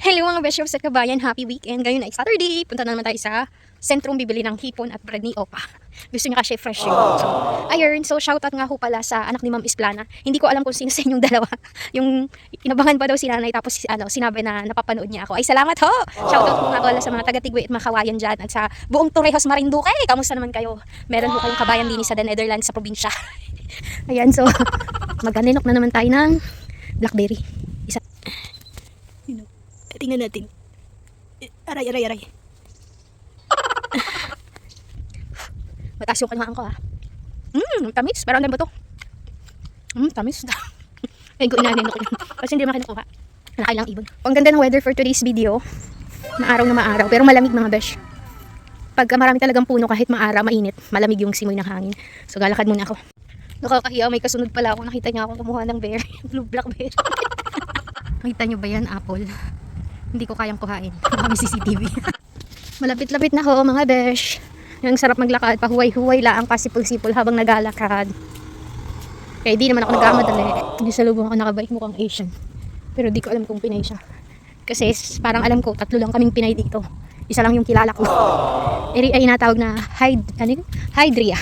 Hello mga best sa kabayan, happy weekend. Ngayon ay Saturday. Punta na naman tayo sa sentrong bibili ng hipon at bread ni Opa. Gusto niya kasi fresh yun. So, ayun. So, shoutout nga ho pala sa anak ni Ma'am Isplana. Hindi ko alam kung sino sa inyong dalawa. Yung inabangan pa daw si nanay tapos sinabi na napapanood niya ako. Ay, salamat ho! Shoutout ko nga pala sa mga taga-Tigwe at mga kawayan dyan at sa buong Torrejos Marinduque. Kamusta naman kayo? Meron ho kayong kabayan din sa The Netherlands sa probinsya. Ayan, so, mag-aninok na naman tayo ng blackberry. Isa. Tingnan natin. Aray. Mataas yung kanuhaan ko tamis. Parang ba to? Tamis. Ayun ko inanin ko yun. Kasi hindi naman kinukuha. Nakailang ibon. Ang ganda ng weather for today's video. Maaraw na maaraw. Pero malamig mga besh. Pagka marami talagang puno kahit maaraw, mainit, malamig yung simoy ng hangin. So galakad muna ako. Nakakahiya, may kasunod pala ako. Nakita niya akong kumuha ng bear. Blue blackberry. Nakita niyo ba yan, apple? Hindi ko kayang kuhain. Kami CCTV. Malapit-lapit na ho mga besh. Yung sarap maglakad. Pahuway-huway lang. Pasipul-sipul habang naglalakad. Kaya di naman ako nagkamadali. Hindi sa lubong ako nakabike mukhang Asian. Pero di ko alam kung Pinay siya. Kasi parang alam ko, 3 lang kaming Pinay dito. Isa lang yung kilala ko. Ay natawag na Hydria.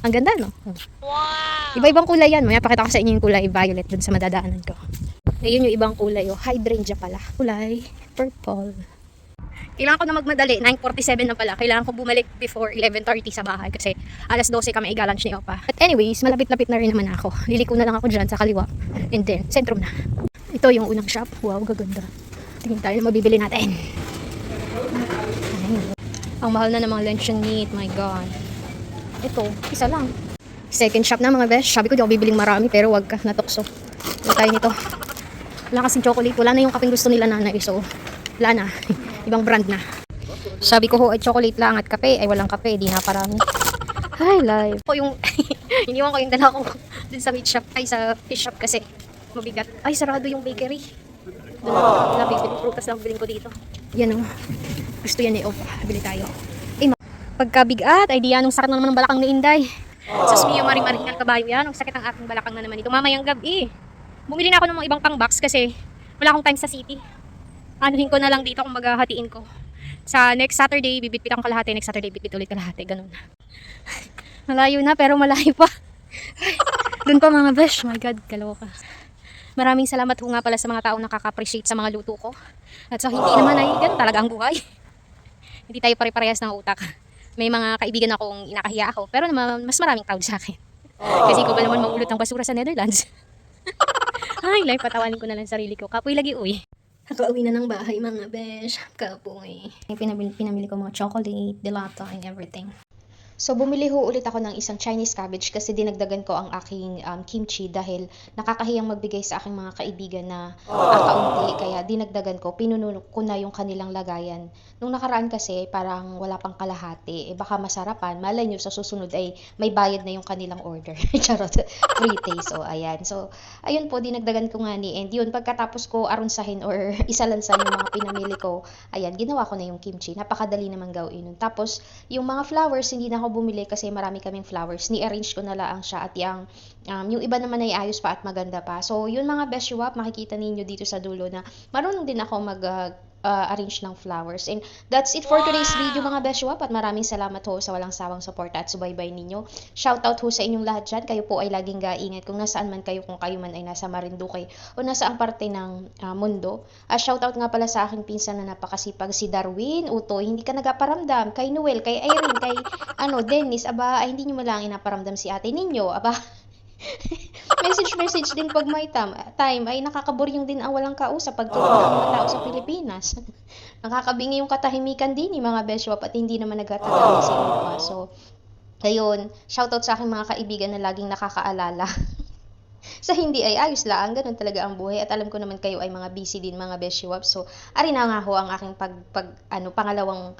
Ang ganda, no? Wow! Iba-ibang kulay yan. Maya pakita ko sa inyo yung kulay violet dun sa madadaanan ko. Ayun yung ibang kulay, hydrangea pala. Kulay purple. Kailangan ko na magmadali, 9:47 na pala. Kailangan ko bumalik before 11:30 sa bahay kasi alas 12 kami iga-lunch ni Opa. But anyways, malapit-lapit na rin naman ako. Liliko na lang ako dyan sa kaliwa. And then, sentrum na. Ito yung unang shop. Wow, gaganda. Tingin tayo na mabibili natin. Ay, ang mahal na ng mga luncheon meat. My God. Ito, isa lang. Second shop na mga besh. Sabi ko di ako bibiling marami pero wag ka, natukso. Wala tayo nito. Wala kasing chocolate. Wala na yung kapeng gusto nila nanay. So, wala na. Ibang brand na. Sabi ko ho ay chocolate lang at kape. Ay walang kape. Di na parami. Hi, live. O yung, iniwan ko yung dala ko dun sa meat shop. Ay, sa fish shop kasi mabigat. Ay, sarado yung bakery. Doon ako nila bibili. Prutas lang biling ko dito. Yan o. Gusto yan eh. Bili tayo. Ay, pagkabigat. Ay, di yan. Ang sakit na naman ng balakang ni Inday. Sus, miyo maring-maring ng kabayo yan. Ang sakit ang aking balakang na naman ito. Mamayang gabi. Bumili na ako ng mga ibang pang box kasi wala akong time sa city. Anuhin ko na lang dito kung maghahatiin ko. Sa next Saturday, bibitbit akong kalahati. Next Saturday, bibit ulit kalahati. Ganun. Malayo na, pero malayo pa. Doon pa mga besh. My God, kaloka. Maraming salamat ho nga pala sa mga taong nakaka-appreciate sa mga luto ko. At sa hindi naman ay ganun talaga ang buhay. Hindi tayo pare-parehas ng utak. May mga kaibigan akong inakahiya ako. Pero naman, mas maraming proud sa akin. Kasi ko ba naman maulot ng basura sa Netherlands? Ay, life, patawanin ko na lang sarili ko. Kapoy lagi, uy. Nakauwi na ng bahay, mga besh. Kapoy. Pinamili ko mga chocolate, delata, and everything. So, bumili ho ulit ako ng isang Chinese cabbage kasi dinagdagan ko ang aking kimchi dahil nakakahiyang magbigay sa aking mga kaibigan na kaunti. Kaya dinagdagan ko, pinuno ko na yung kanilang lagayan. Nung nakaraan kasi, parang wala pang kalahati. Baka masarapan. Malay nyo, sa susunod ay may bayad na yung kanilang order. Charot. Free taste. So, ayan. So, ayun po, dinagdagan ko nga ni. And yun, pagkatapos ko arunsahin or isalansan yung mga pinamili ko, ayan, ginawa ko na yung kimchi. Napakadali naman gawin nun. Tapos, yung mga flowers, hindi na ako bumili kasi marami kaming flowers. Ni-arrange ko na lang siya at yung iba naman ay ayos pa at maganda pa. So, yun mga best shop, makikita ninyo dito sa dulo na marunong din ako arrange ng flowers. And that's it for today's video mga best shop at maraming salamat ho sa walang sawang suporta at subaybay ninyo. Shoutout ho sa inyong lahat dyan. Kayo po ay laging gaingat kung nasaan man kayo, kung kayo man ay nasa Marinduque o nasa ang parte ng mundo. Shoutout nga pala sa aking pinsan na napakasipag si Darwin, Utoy, hindi ka nagaparamdam, kay Noel, kay Irene, kay Dennis, aba, ay hindi nyo malang inaparamdam si ate ninyo, aba. message din pag may time ay nakakaboryong din ang walang kausap pag tulog ng mga tao sa Pilipinas. Nakakabingi yung katahimikan din mga beshwap at hindi naman nagtatagami si Opa. So, ayun, shoutout sa aking mga kaibigan na laging nakakaalala. Sa hindi ay ayos lang, ganun talaga ang buhay at alam ko naman kayo ay mga busy din mga beshiwap. So, ari na nga ho ang aking pangalawang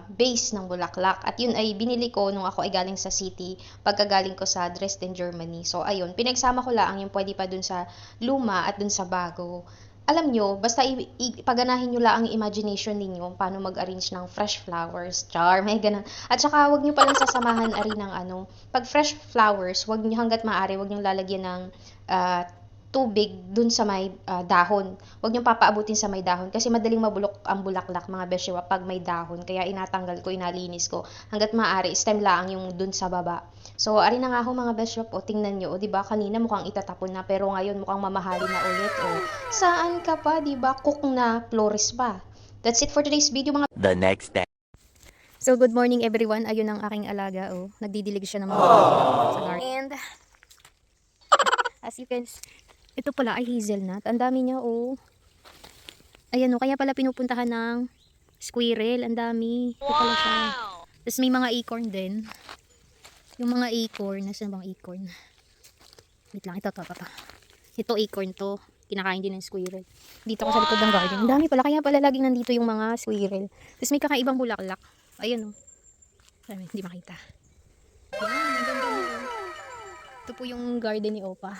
base ng bulaklak at yun ay binili ko nung ako ay galing sa city pagkagaling ko sa Dresden, Germany. So, ayun, pinagsama ko lang yung pwede pa dun sa luma at dun sa bago. Alam nyo, basta ipaganahin nyo lang ang imagination ninyo paano mag-arrange ng fresh flowers. Char, may ganun. At saka, wag nyo palang sasamahan pag fresh flowers, wag nyo hanggat maaari, wag nyo lalagyan ng tubig dun sa may dahon. Huwag niyong papaabutin sa may dahon kasi madaling mabulok ang bulaklak mga beshiwa pag may dahon. Kaya inatanggal ko, inalinis ko. Hanggat maaari, stem lang yung dun sa baba. So, ari na nga ho mga beshiwa po, tingnan nyo. O, diba, kanina mukhang itatapon na pero ngayon mukhang mamahali na ulit. O, saan ka pa, diba? Cook na, flores pa. That's it for today's video mga. The next day. So, good morning everyone. Ayun ang aking alaga. Oh, nagdidilig siya ng mga sa garden. And, as you can see, ito pala ay hazelnut. Ang dami niya, oh. Ayan, oh. Kaya pala pinupuntahan ng squirrel. Ang dami. Ito pala siya. Tapos may mga acorn din. Yung mga acorn. Nasaan bang acorn? Wait lang. Ito. Ito acorn to. Kinakain din ng squirrel. Dito ko sa likod ng garden. Ang dami pala. Kaya pala laging nandito yung mga squirrel. Tapos may kakaibang bulaklak. Ayun, oh. Hindi makita. Ayan, ang ganda na. Ito po yung garden ni Opa.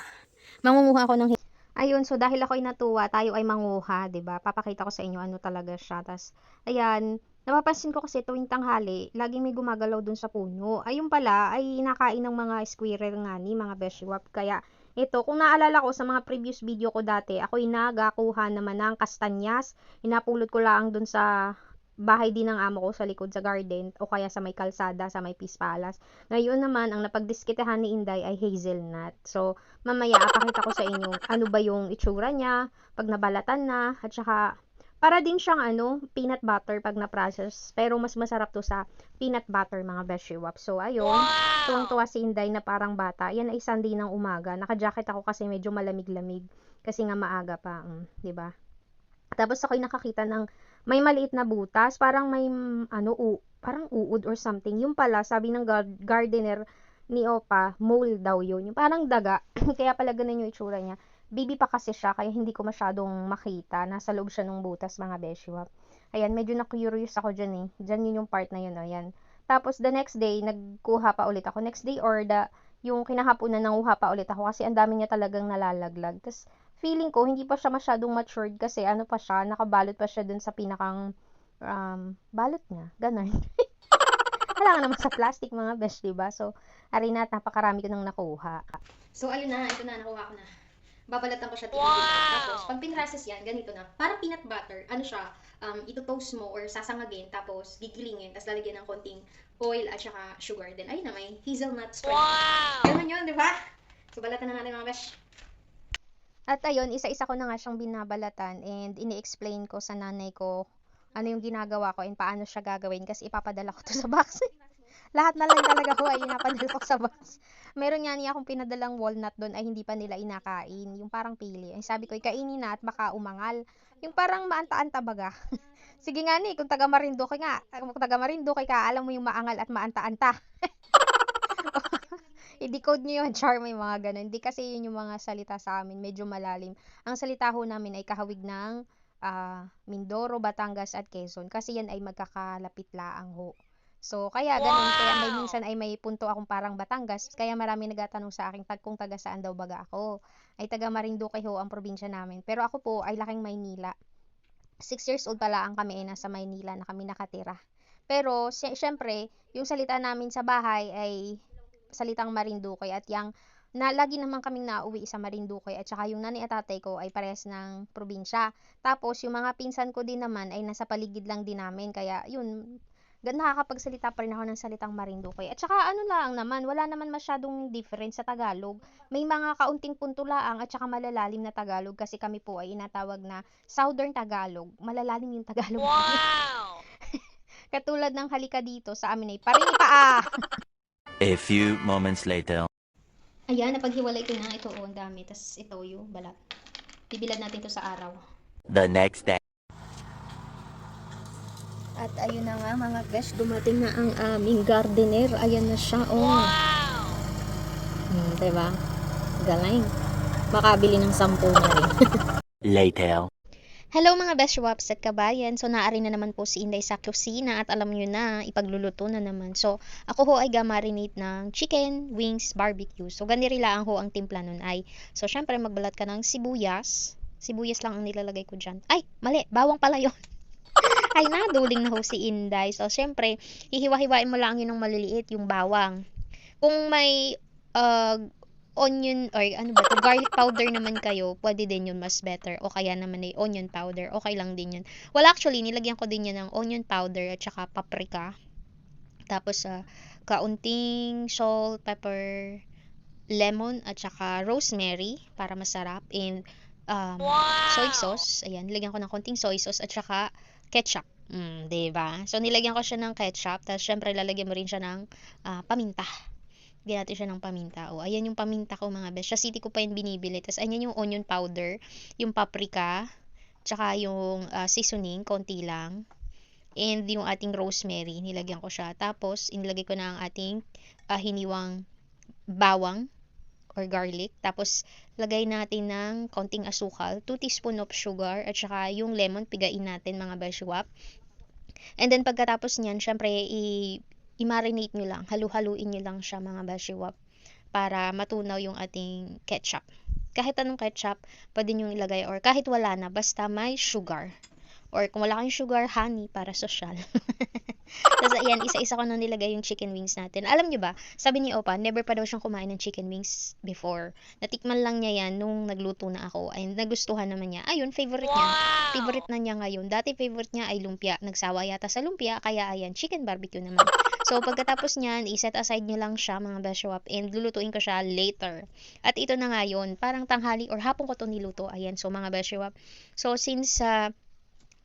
Mangunguha ako ng ayun, so dahil ako'y natuwa, tayo ay manguha, 'di ba? Papakita ko sa inyo ano talaga siya. Tas ayan, napapansin ko kasi tuwing tanghali, laging may gumagalaw dun sa puno. Ayun pala ay nakain ng mga squirrel nga ni mga beshiwap. Kaya ito, kung naalala ko sa mga previous video ko dati, ako'y nagakuha naman ng kastanyas. Hinapulot ko lang dun sa bahay din ng amo ko sa likod sa garden o kaya sa may kalsada, sa may Peace Palace. Ngayon naman, ang napagdiskitahan ni Inday ay hazelnut. So, mamaya, apakita ko sa inyo ano ba yung itsura niya pag nabalatan na, at saka para din siyang peanut butter pag na-process. Pero mas masarap to sa peanut butter mga beshiwap. So, ayun, tuwang-tuwa si Inday na parang bata. Yan ay Sunday ng umaga. Naka-jacket ako kasi medyo malamig-lamig. Kasi nga maaga pa, 'di ba? Tapos ako'y nakakita ng may maliit na butas, parang may parang uod or something. Yung pala, sabi ng gardener ni Opa, mole daw yun. Yung parang daga. Kaya pala ganun yung itsura niya. Baby pa kasi siya, kaya hindi ko masyadong makita. Nasa loob siya ng butas, mga beshiwap. Ayan, medyo na-curious ako dyan eh. Dyan yun yung part na yun, ayan. Tapos the next day, nagkuha pa ulit ako. Next day or yung kinahaponan, nanguha pa ulit ako kasi ang dami niya talagang nalalaglag. Tapos feeling ko hindi pa siya masyadong matured kasi pa siya, nakabalot pa siya dun sa pinakang balot niya. Ganon. Wala ka naman sa plastic mga besh, diba? So, ari na, napakarami ko nang nakuha. So, ayun na, ito na, nakuha ko na. Babalatan ko siya. Tapos, pag pinrases yan, ganito na. Parang peanut butter, siya, ito-toast mo or sasangagin, tapos gigilingin, tapos lalagyan ng konting oil at saka sugar. Then, ayun na, may hazelnut spread. Wow! Ganun yun, diba? So, balatan na natin mga besh. At ayun, isa-isa ko na nga siyang binabalatan and ini-explain ko sa nanay ko ano yung ginagawa ko and paano siya gagawin kasi ipapadala ko to sa box. Lahat na lang talaga ko ay inapadala ko sa box. Meron nga niya akong pinadalang walnut doon ay hindi pa nila inakain. Yung parang pili. Ay sabi ko, kainin na at baka umangal. Yung parang maanta-anta baga. Sige nga ni, kung taga Marinduque ka, alam mo yung maangal at maanta-anta. I-decode nyo yun, char, may mga ganun. Hindi kasi yun yung mga salita sa amin, medyo malalim. Ang salita ho namin ay kahawig ng Mindoro, Batangas at Quezon. Kasi yan ay magkakalapit laang ho. So, kaya ganun. Kaya may minsan ay may punto akong parang Batangas. Kaya marami nagatanong sa akin kung taga saan daw baga ako. Ay taga Marinduque ho ang probinsya namin. Pero ako po ay laking Maynila. 6 years old pala ang kami ay nasa Maynila na kami nakatira. Pero, syempre, yung salita namin sa bahay ay salitang Marinduque at yang lagi naman kaming nauwi sa Marinduque at saka yung nanay at tatay ko ay parehas ng probinsya. Tapos yung mga pinsan ko din naman ay nasa paligid lang din namin kaya yun nakakapagsalita pa rin ako ng salitang Marinduque. At saka lang naman, wala naman masyadong difference sa Tagalog. May mga kaunting punto laang at saka malalalim na Tagalog kasi kami po ay inatawag na Southern Tagalog. Malalalim yung Tagalog. Wow! Katulad ng halika dito sa amin ay parinipaa. A few moments later. Ayan, napaghiwalay ko na. Ito, ang dami. Tapos ito yung balat. Bibilad natin to sa araw. The next day. At ayun na nga mga besh, dumating na ang aming gardener. Ayan na siya, oh. Wow! Diba? Galing. Makabili ng 10 na rin. Later. Hello mga best waps at kabayan. So naari na naman po si Inday sa kusina at alam nyo na, ipagluluto na naman. So ako ho ay ga-marinate ng chicken, wings, barbecue. So ganiri lang ho ang timpla nun ay. So syempre magbalat ka ng sibuyas. Sibuyas lang ang nilalagay ko dyan. Ay, mali, bawang pala yun. Ay naduling na ho si Inday. So syempre, hihiwa-hiwain mo lang yun ng maliliit, yung bawang. Kung may onion or ano ba to, garlic powder naman kayo, pwede din yun, mas better. O kaya naman ay onion powder, okay lang din yun. Well, actually, nilagyan ko din yan ng onion powder at saka paprika. Tapos, kaunting salt, pepper, lemon, at saka rosemary para masarap. And soy sauce. Ayan, nilagyan ko ng konting soy sauce at saka ketchup. 'Di ba? So, nilagyan ko siya ng ketchup. Tapos, syempre, lalagyan mo rin siya ng paminta. Lagyan natin siya ng paminta. O, ayan yung paminta ko mga besh. Sa city ko pa yun binibili. Tapos, ayan yung onion powder, yung paprika, tsaka yung seasoning, konti lang. And yung ating rosemary, nilagyan ko siya. Tapos, inilagay ko na ang ating hiniwang bawang or garlic. Tapos, lagay natin ng konting asukal, 2 teaspoon of sugar, at saka yung lemon, pigain natin mga beshwap. And then, pagkatapos niyan, syempre, i-marinate nyo lang, halu-haluin nyo lang siya mga beshwap para matunaw yung ating ketchup. Kahit anong ketchup, pwede nyo ilagay or kahit wala na, basta may sugar. Or kung wala kayong sugar, honey para social. Tapos ayan, isa-isa ko na nilagay yung chicken wings natin. Alam nyo ba, sabi ni Opa, never pa daw siyang kumain ng chicken wings before. Natikman lang niya yan nung nagluto na ako. And nagustuhan naman niya. Ayun, favorite niya. Favorite na niya ngayon. Dati favorite niya ay lumpia. Nagsawa yata sa lumpia, kaya ayan, chicken barbecue naman. So, pagkatapos niyan, i-set aside nyo lang siya mga beshwap and lulutuin ko siya later. At ito na nga yun, parang tanghali or hapon ko to niluto. Ayan, so mga beshwap. So, since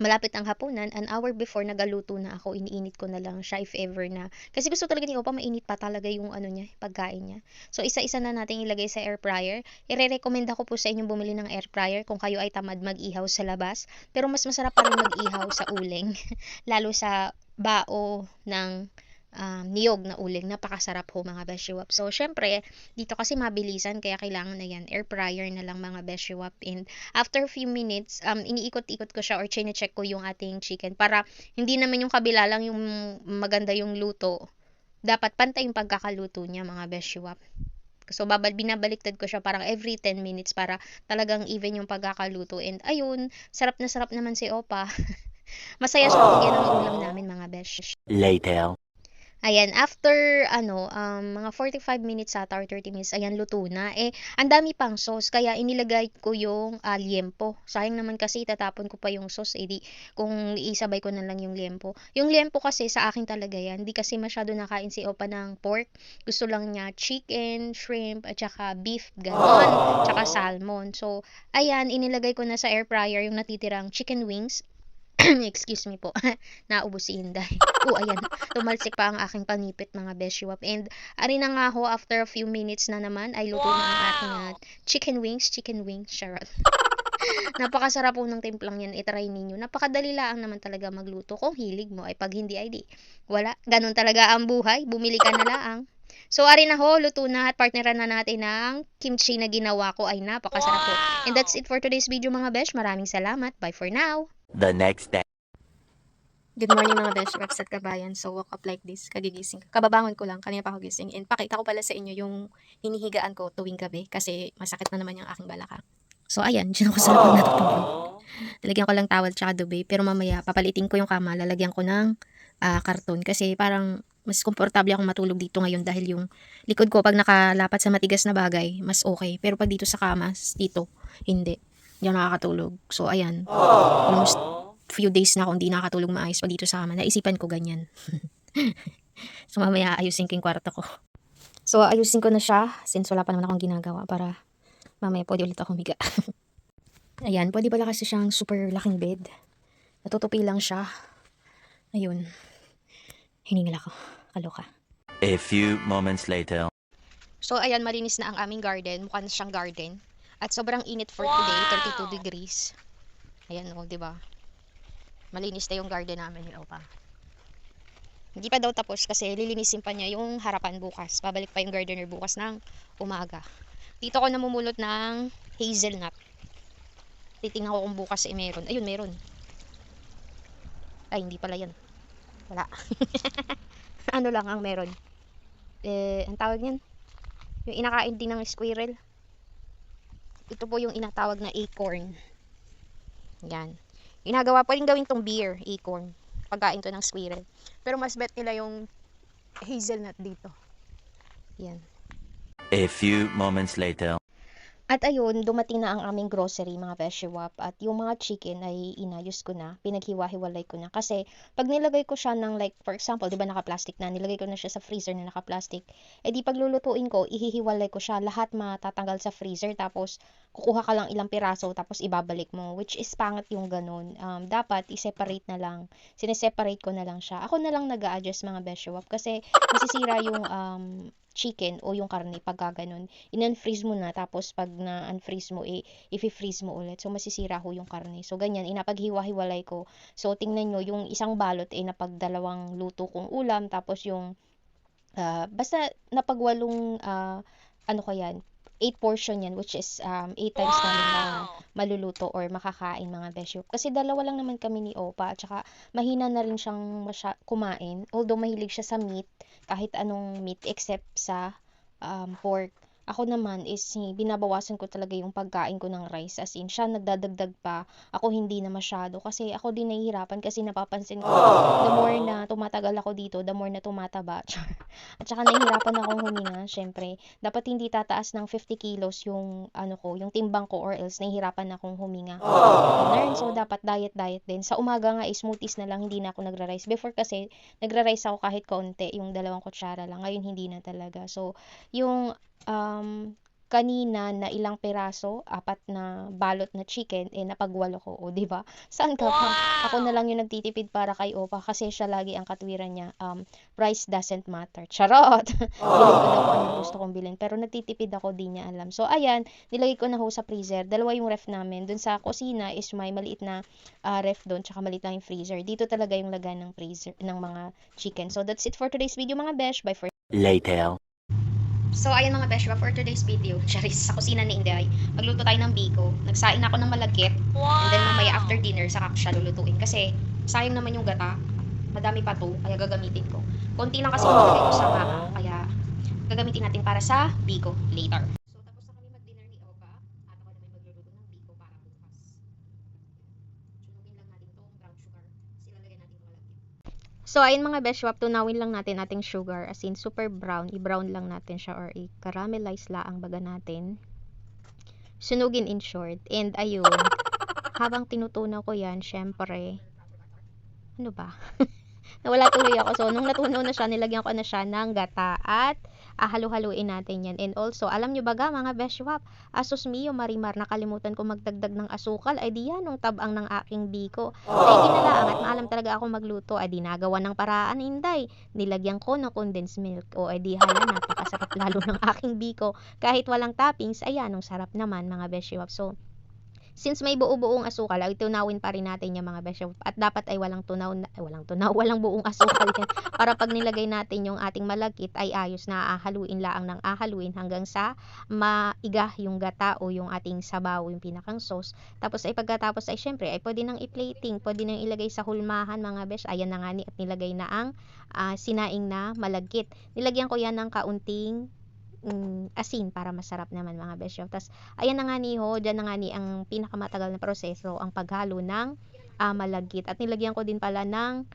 malapit ang hapunan, an hour before nagaluto na ako, iniinit ko na lang siya if ever na. Kasi gusto talaga ni Opa, mainit pa talaga yung ano niya, pagkain niya. So, isa-isa na natin ilagay sa air fryer. I-recommend ko po sa inyong bumili ng air fryer kung kayo ay tamad mag-ihaw sa labas. Pero mas masarap pa rin mag-ihaw sa uling. Lalo sa bao ng niyog na uling, napakasarap ho mga beshiwap. So, syempre, dito kasi mabilisan, kaya kailangan na yan, air fryer na lang mga beshiwap. And after few minutes, iniikot-ikot ko siya or chine-check ko yung ating chicken para hindi naman yung kabila lang yung maganda yung luto. Dapat pantay yung pagkakaluto niya mga beshiwap. So, binabaliktad ko siya parang every 10 minutes para talagang even yung pagkakaluto. And ayun, sarap na sarap naman si Opa. Masaya siya pag yan ang ulam namin mga besh. Later. Ayan, after, mga 45 minutes ata or 30 minutes, ayan, luto na. Ang dami pang sauce, kaya inilagay ko yung liempo. Sayang naman kasi itatapon ko pa yung sauce, kung isabay ko na lang yung liempo. Yung liempo kasi sa akin talaga yan, hindi kasi masyado nakain si Opa ng pork. Gusto lang niya chicken, shrimp, at saka beef, ganon, tsaka salmon. So, ayan, inilagay ko na sa air fryer yung natitirang chicken wings. Excuse me po. Naubos si Inday. Ayan. Tumalsik pa ang aking panipit mga beshiwap. And ari na nga ho, after a few minutes na naman, ay luto na ang aking chicken wings. Charot. Napakasarap po ng timplang yan. I-try ninyo. Napakadali lang naman talaga magluto. Kung hilig mo, ay pag hindi, ay di. Wala. Ganun talaga ang buhay. Bumili ka na lang. So, ari na ho, luto na at partneran na natin ng kimchi na ginawa ko. Ay napakasarap po. And that's it for today's video mga besh. Maraming salamat. Bye for now. The next day. Good morning mga besh, reps at kabayan. So, woke up like this, kagigising. Kababangon ko lang, kanina pa ako gising. And pakita ko pala sa inyo yung hinihigaan ko tuwing gabi kasi masakit na naman yung aking balakang. So, ayan, dyan ako sa lapag natutulog. Lalagyan ko lang towel tsaka duvet. Pero mamaya, papalitin ko yung kama, lalagyan ko ng karton. Kasi parang mas komportable akong matulog dito ngayon dahil yung likod ko pag nakalapat sa matigas na bagay, mas okay. Pero pag dito sa kama, dito, hindi. Diyan nakakatulog. So, ayan. Almost few days na akong hindi nakakatulog maayos pag dito sa kama. Naisipan ko ganyan. So, mamaya ayusin ko yung kwarto ko. So, ayusin ko na siya since wala pa naman akong ginagawa para mamaya pwede ulit ako humiga. Ayan, pwede pala kasi siyang super laking bed. Natutupi lang siya. Ayun. Hiningal ako. Kaloka. A few moments later. So, ayan, malinis na ang aming garden. Mukha na siyang garden. At sobrang init for today, 32 degrees. Ayan o, diba? Malinis na yung garden namin ni Opa. Hindi pa daw tapos kasi lilinisin pa niya yung harapan bukas. Babalik pa yung gardener bukas ng umaga. Dito ako namumulot ng hazelnut. Titingnan ko kung bukas meron. Ayun, meron. Ay, hindi pala yan. Wala. Ano lang ang meron. Ang tawag niyan? Yung inakain din ng squirrel. Ito po yung inatawag na acorn. Yan. Ginagawa, pwedeng gawin tong beer, acorn. Pagkain to ng squirrel. Pero mas bet nila yung hazelnut dito. Yan. A few moments later. At ayun, dumating na ang aming grocery, mga beshiwap. At yung mga chicken ay inayos ko na, pinaghiwa-hiwalay ko na. Kasi, pag nilagay ko siya ng like, for example, di ba naka-plastic na, nilagay ko na siya sa freezer na naka-plastic. Eh di paglulutuin ko, ihihiwalay ko siya, lahat matatanggal sa freezer. Tapos, kukuha ka lang ilang piraso, tapos ibabalik mo. Which is pangit yung ganun. Dapat, i-separate na lang. Sineseparate ko na lang siya. Ako na lang nag-a-adjust, mga beshiwap. Kasi, masisira yung chicken o yung karne pag gaganon in-unfreeze mo na, tapos pag na-unfreeze mo, i-freeze mo ulit. So, masisira ho yung karne. So, ganyan, inapaghiwa-hiwalay ko. So, tingnan nyo, yung isang balot ay napagdalawang luto kong ulam, tapos yung, basta napagwalong, ano ko yan, 8 portion yan, which is 8 times namin na maluluto or makakain, mga besyo. Kasi dalawa lang naman kami ni Opa, at saka mahina na rin siyang kumain. Although mahilig siya sa meat, kahit anong meat except sa pork. Ako naman is binabawasan ko talaga yung pagkain ko ng rice, as in siya nagdadagdag pa, ako hindi na masyado kasi ako din nahihirapan kasi napapansin ko the more na tumatagal ako dito, the more na tumataba. At saka nahihirapan akong huminga, syempre. Dapat hindi tataas ng 50 kilos yung ano ko, yung timbang ko, or else nahihirapan akong huminga. Ganun. So dapat diet din. Sa umaga nga smoothies na lang, hindi na ako nagra-rice. Before kasi nagra-rice ako kahit kaunti, yung 2 kutsara lang. Ngayon hindi na talaga. So yung kanina na ilang piraso, 4 na balot na chicken, napagwalo ko. O, di ba? Saan ka pa? Ako na lang yung nagtitipid para kay Opa kasi siya lagi ang katwiran niya. Price doesn't matter. Charot! Bilhin ko daw kung ano gusto kong bilhin. Pero nagtitipid ako, di niya alam. So, ayan, nilagay ko na ho sa freezer. 2 yung ref namin. Dun sa kusina is may maliit na ref doon, tsaka maliit lang yung freezer. Dito talaga yung lagan ng freezer ng mga chicken. So, that's it for today's video, mga besh. Bye for Later. So, ayan mga beshwa, for today's video, charis, sa kusina ni Inday, magluto tayo ng biko. Nagsaing ako ng malagkit, and then mamaya after dinner, saka ko siya lulutuin. Kasi, sayang naman yung gata, madami pa to, kaya gagamitin ko. Konti lang kasi yung nilagay ko sa mama, kaya gagamitin natin para sa biko later. So, tapos na kami mag-dinner ni Opa, at ako naman magluluto ng biko para bukas. Sunugin lang natin itong brown sugar, silalagay natin yung malagkit. So, ayun mga beshwap, tunawin lang natin ating sugar, as in super brown, i-brown lang natin siya or i-caramelize lang baga natin. Sunugin in short. And ayun, habang tinutunaw ko yan, syempre, ano ba? Nawala tuloy ako. So, nung natunaw na siya, nilagyan ko na siya ng gata at halu-haluin natin yan. And also, alam nyo baga mga beshwap, asos mio marimar, nakalimutan ko magdagdag ng asukal, ay di yan, nung tabang ng aking biko. Ay ginalaang at maalam talaga ako magluto, ay di nagawa ng paraan, Inday. Nilagyan ko ng condensed milk. O ay di hala, napakasarap lalo ng aking biko. Kahit walang toppings, ayan, ang sarap naman mga beshwap. So, since may buo-buong asukal, ay tunawin pa rin natin yung mga besyo. At dapat ay walang buong asukal yan. Para pag nilagay natin yung ating malagkit, ay ayos na ahaluin laang ng ahaluin hanggang sa maiga yung gata o yung ating sabaw, yung pinakang sauce. Tapos ay pagkatapos ay syempre, ay pwede nang i-plating, pwede nang ilagay sa hulmahan mga besh. Ayan na nga ni at nilagay na ang sinaing na malagkit. Nilagyan ko yan ng kaunting asin para masarap naman mga besyo. Tas ayan na nga ni ho, dyan na nga ni ang pinakamatagal na proseso, ang paghalo ng malagkit. At nilagyan ko din pala ng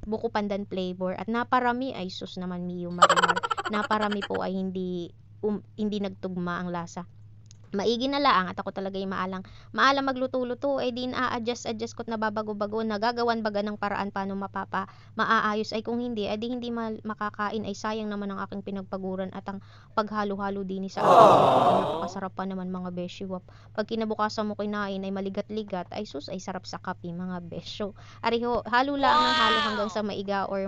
buko pandan flavor. At naparami, ay sus naman Mio Marimar. Naparami po ay hindi nagtugma ang lasa. Maigi na laang at ako talaga yung maalang magluto-luto, eh din a-adjust ko't nababago-bago, nagagawan baga ng paraan paano maaayos, ay kung hindi, di hindi makakain, ay sayang naman ang aking pinagpaguran at ang paghalo-halo din sa aking luto, ay napakasarap pa naman mga besyo. Pag kinabukasan mo kinain ay maligat-ligat, ay sus, ay sarap sa kape mga besyo. Ariho, halo lang ng halo hanggang sa maiga or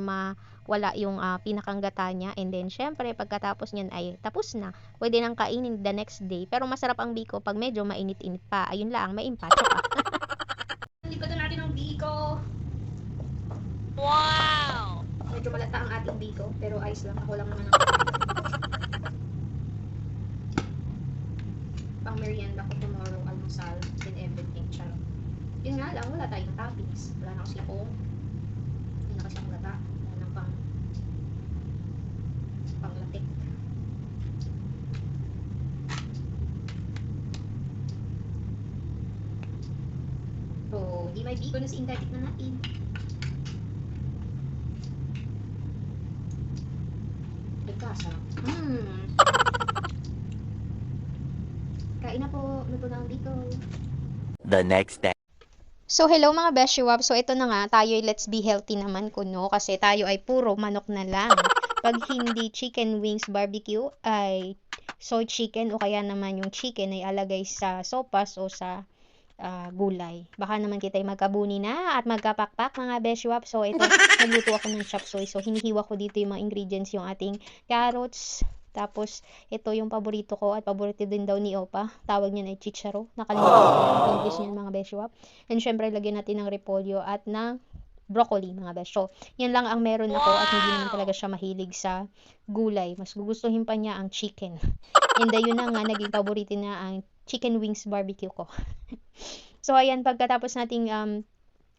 wala yung pinakang gata niya, and then syempre pagkatapos niyan ay tapos na, pwede nang kainin the next day. Pero masarap ang biko pag medyo mainit-init pa, ayun lang, may impacho pa. Likod natin ang biko. Wow! Medyo malata ang ating biko, pero ayos lang, ako lang naman ang pang merienda ko tomorrow, almusal and everything. Charot. Yun nga lang, wala tayong toppings, wala na kasi akong gata, wala na panglatik. So, di may biko na si Inday, tikman natin. Nagkasarap. luto na ang biko. The next day. So, hello mga Beshi Wap. So, ito na nga, tayo let's be healthy naman kuno kasi tayo ay puro manok na lang. Pag hindi chicken wings barbecue ay soy chicken o kaya naman yung chicken ay alagay sa sopas o sa gulay. Baka naman kita ay magkabuni na at magkapakpak mga Beshi Wap. So, ito, nagluto ako ng chop suey. So, hinihiwa ko dito yung mga ingredients, yung ating carrots. Tapos, ito yung paborito ko at paborito din daw ni Opa. Tawag niya na chicharo. Nakalimutan ko yung English niyan mga Beshi Wap. And syempre, lagyan natin ng repolyo at ng broccoli mga besh. So, yan lang ang meron ako at hindi naman talaga siya mahilig sa gulay. Mas gugustuhin pa niya ang chicken. And yun na nga, naging paborito na ang chicken wings barbecue ko. So, ayan, pagkatapos nating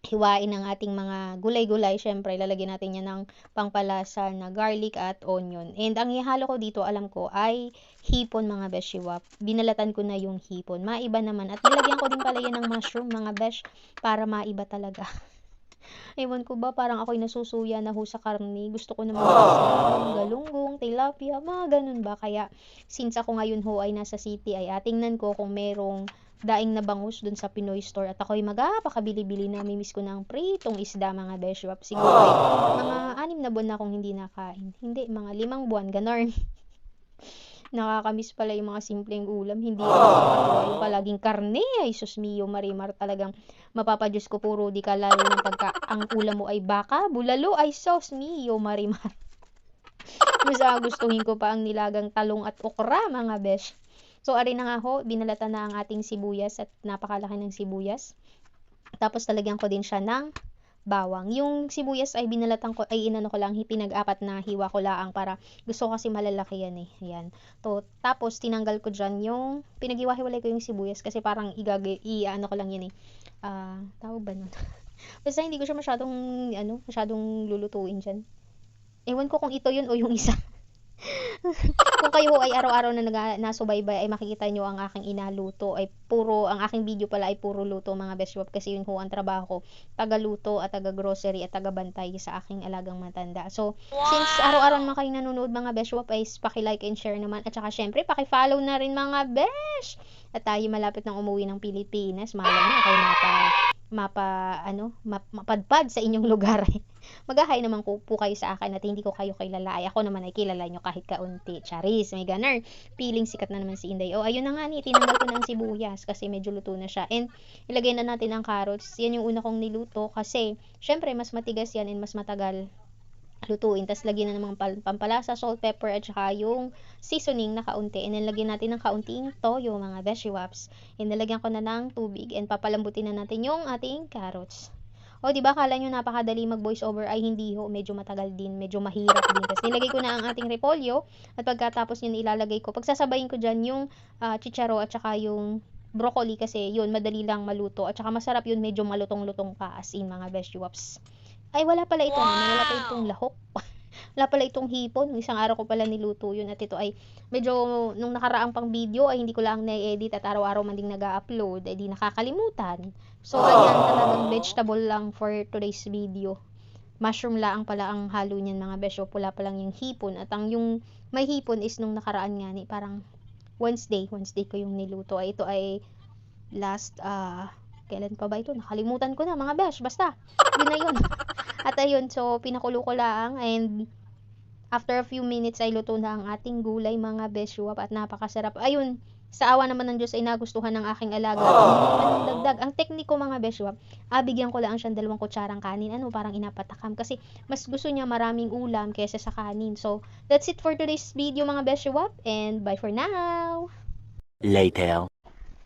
hiwain ang ating mga gulay-gulay, syempre, lalagyan natin yan ng pangpalasa na garlic at onion. And ang ihalo ko dito, alam ko, ay hipon mga beshi wap. Binalatan ko na yung hipon. Maiba naman. At nilagyan ko din pala yan ng mushroom mga besh para maiba talaga. Ewan ko ba, parang ako'y nasusuya na ho sa karne. Gusto ko naman ng galunggong, tilapia, mga ganun ba. Kaya, since ako ngayon ho ay nasa city, ay tingnan ko kung merong daing na bangus dun sa Pinoy store. At ako'y magpakabili-bili na. Mimiss ko ng pritong isda, mga beshwap. Siguro ay mga 6 na buwan na akong hindi nakain. Hindi, mga 5 buwan, ganon. Nakakamiss pala yung mga simpleng ulam. Hindi ako nakakatuwa yung palaging karne. Ay, sus mio, marimar talagang mapapadyos ko puro di ka lalo ng pagka ang ulam mo ay baka, bulalo, ay sus mio, marimar. Mas gustuhin ko pa ang nilagang talong at okra, mga besh. So, ari na nga ho, binalatan na ang ating sibuyas at napakalaki ng sibuyas. Tapos, talagyan ko din siya ng bawang. Yung sibuyas ay binalatan ko, ay inano ko lang, pinag-apat na hiwa ko lang para gusto ko kasi malalaki yan eh. Ayan. Tapos, tinanggal ko dyan yung, pinaghiwa-hiwalay ko yung sibuyas kasi parang ano ko lang yan eh. Tawag ba nun? Basta hindi ko siya masyadong lulutuin dyan. Ewan ko kung ito yun o yung isa. Kung kayo ay araw-araw na nasubaybay ay makikita nyo ang aking inaluto ay ang aking video pala ay puro luto mga beshwap kasi yun ho ang trabaho ko, taga-luto at taga-grocery at taga-bantay sa aking alagang matanda. So, since araw-araw naman kayo nanonood mga beshwap ay paki-like and share naman at saka syempre paki-follow na rin mga besh. At tayo malapit ng umuwi ng Pilipinas, malay na kayo mapadpad sa inyong lugar. Mag-hi naman po kayo sa akin at hindi ko kayo kilala. Ay ako naman ay kilala nyo kahit kaunti. Charis, may ganar. Piling sikat na naman si Inday. Ayun na nga ni, tinanggal ko ng sibuyas kasi medyo luto na siya. And ilagay na natin ang carrots. Yan yung una kong niluto kasi syempre mas matigas yan and mas matagal lutuin. Tapos lagyan na namang pampalasa, salt, pepper, at saka yung seasoning na kaunti. And then lagyan natin ng kaunting toyo, mga beshi waps. And nalagyan ko na ng tubig and papalambutin na natin yung ating carrots. O, diba, kala nyo napakadali mag voice over ay hindi ho, medyo matagal din, medyo mahirap din. Tapos nilagay ko na ang ating repolyo at pagkatapos yun ilalagay ko, pagsasabayin ko dyan yung chicharo at saka yung broccoli kasi yun, madali lang maluto. At saka masarap yun, medyo malutong-lutong pa as in mga beshi waps. Ay, wala pala ito. Wala pala itong lahok. Wala pala itong hipon. Isang araw ko pala niluto yun. At ito ay medyo nung nakaraang pang video ay hindi ko lang na-edit at araw-araw man ding nag-upload ay di nakakalimutan. So, ayan, talagang vegetable lang for today's video. Mushroom lang pala ang halo niyan mga besyo. Pula pa lang yung hipon. At yung may hipon is nung nakaraan nga ni parang Wednesday ko yung niluto. Ito ay last kailan pa ba ito? Nakalimutan ko na mga besh. Basta, yun na yun. At ayun, so pinakulo ko lang and after a few minutes ay luto na ang ating gulay mga beshwap at napakasarap. Ayun, sa awa naman ng Diyos ay nagustuhan ng aking alaga. Hindi naman dagdag. Ang tekniko mga beshwap, bigyan ko lang siyang 2 kutsarang kanin. Parang inapatakam kasi mas gusto niya maraming ulam kaysa sa kanin. So, that's it for today's video mga beshwap and bye for now! Later.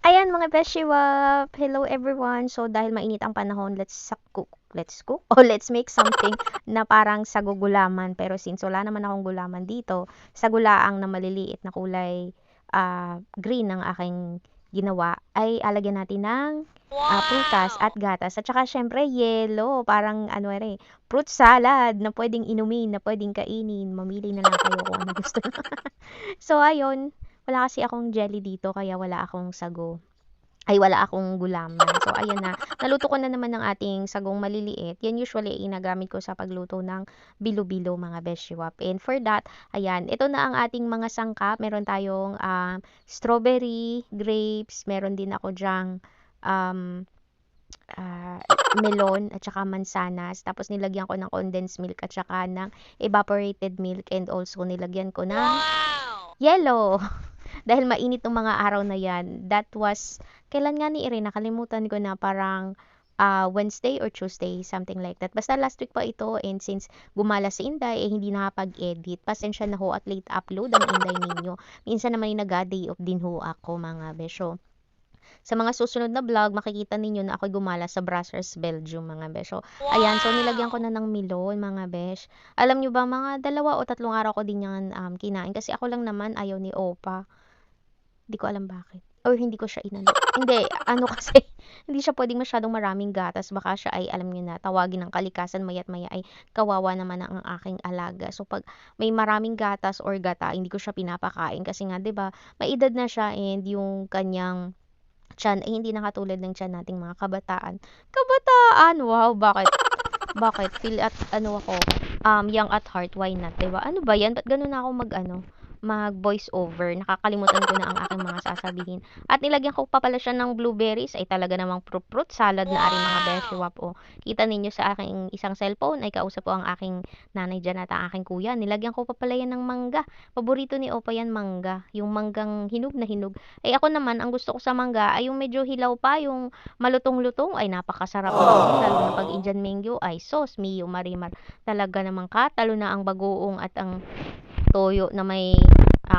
Ayan mga beshiwap! Hello everyone! So dahil mainit ang panahon, let's cook o let's make something na parang sagugulaman. Pero since wala naman akong gulaman dito, sagulaang na maliliit na kulay green ang aking ginawa, ay alagyan natin ng prutas at gatas. At saka syempre yelo, parang fruit salad na pwedeng inumin, na pwedeng kainin. Mamili na lang kayo kung ano gusto nyo. So ayun. Wala kasi akong jelly dito kaya wala akong sago. ay wala akong gulaman. So, ayan na. Naluto ko na naman ng ating sagong maliliit. Yan usually ginagamit ko sa pagluto ng bilo-bilo mga beshiwap. And for that, ayan, ito na ang ating mga sangkap. Meron tayong strawberry, grapes, meron din ako dyang um, ah, melon at saka mansanas. Tapos nilagyan ko ng condensed milk at saka ng evaporated milk and also nilagyan ko ng yellow. Dahil mainit ng mga araw na yan. That was, kailan nga ni Irene, nakalimutan ko na parang Wednesday or Tuesday, something like that. Basta last week pa ito and since gumala si Inday, hindi nakapag-edit. Pasensya na ho at late upload ang Inday ninyo. Minsan naman nag-day off din ho ako mga besyo. Sa mga susunod na vlog, makikita ninyo na ako'y gumala sa Brussels, Belgium, mga besh. So, ayan, so nilagyan ko na ng melon, mga besh. Alam nyo ba, mga 2 o 3 araw ko din yan kinain. Kasi ako lang naman, ayaw ni Opa. Hindi ko alam bakit. Or hindi ko siya inano. Hindi, ano kasi, hindi siya pwedeng masyadong maraming gatas. Baka siya ay, alam niyo na, tawagin ng kalikasan, maya't maya ay kawawa naman ang aking alaga. So, pag may maraming gatas or gata, hindi ko siya pinapakain. Kasi nga, 'di ba may edad na siya and yung kanyang tiyan ay hindi na katulad ng tiyan nating mga kabataan. Kabataan! Wow, bakit? Bakit? Feel at ano ako, young at heart, why not, 'di ba? Ano ba 'yan? Ba't gano'n na ako mag voice over, nakakalimutan ko na ang aking mga sasabihin. At nilagyan ko pa pala siya ng blueberries, ay talaga namang fruit salad na aring mga beshiwap. O, kita ninyo sa aking isang cellphone, ay kausap ko ang aking nanay dyan at ang aking kuya. Nilagyan ko pa pala yan ng mangga. Paborito ni Opa yan, mangga. Yung manggang hinog na hinog. Ay ako naman, ang gusto ko sa mangga ay yung medyo hilaw pa, yung malutong-lutong, ay napakasarap naman. Lalo na pag Indian mango, ay sos, mio marimar. Talaga namang katalo na ang bagoong at ang toyo na may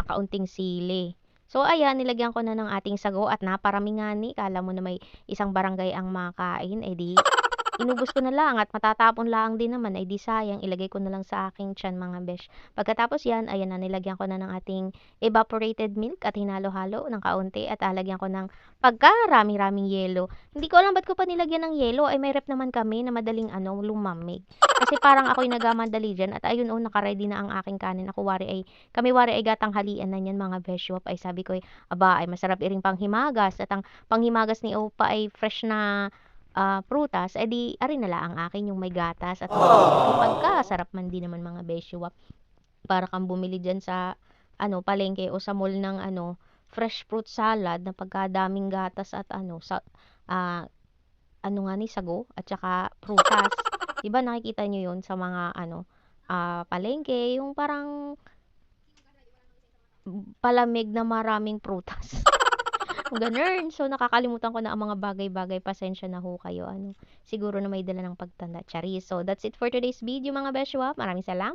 kaunting sili. So, ayan, nilagyan ko na ng ating sago at naparami nga ni. Kala mo na may isang barangay ang makain. Eh di, inubos ko na lang at matatapon lang din naman. Eh di sayang, ilagay ko na lang sa aking tiyan mga besh. Pagkatapos yan, ayan na, nilagyan ko na ng ating evaporated milk at hinalo-halo ng kaunti at alagyan ko ng pagkarami-raming yelo. Hindi ko alam ba't ko pa nilagyan ng yelo. Ay may rep naman kami na madaling lumamig. Kasi parang ako'y nagmamadali dyan at ayun naka-ready na ang aking kanin. Kami wari ay gatanghalian na niyan mga beshwap. Ay sabi ko aba ay masarap iring panghimagas at ang panghimagas ni Opa ay fresh na prutas. Eh di ari na ang akin yung may gatas at pagkasarap man din naman mga beshwap. Para kang bumili dyan sa palengke o sa mall ng fresh fruit salad na pagkadaming gatas at sa ah, nga ni sago at saka prutas. 'Di ba nakikita niyo 'yon sa mga palengke, yung parang palamig na maraming prutas. Gano'n. So, nakakalimutan ko na ang mga bagay-bagay. Pasensya na ho kayo. Siguro na may dala ng pagtanda. Charis. So, that's it for today's video mga beshwap. Maraming salamat.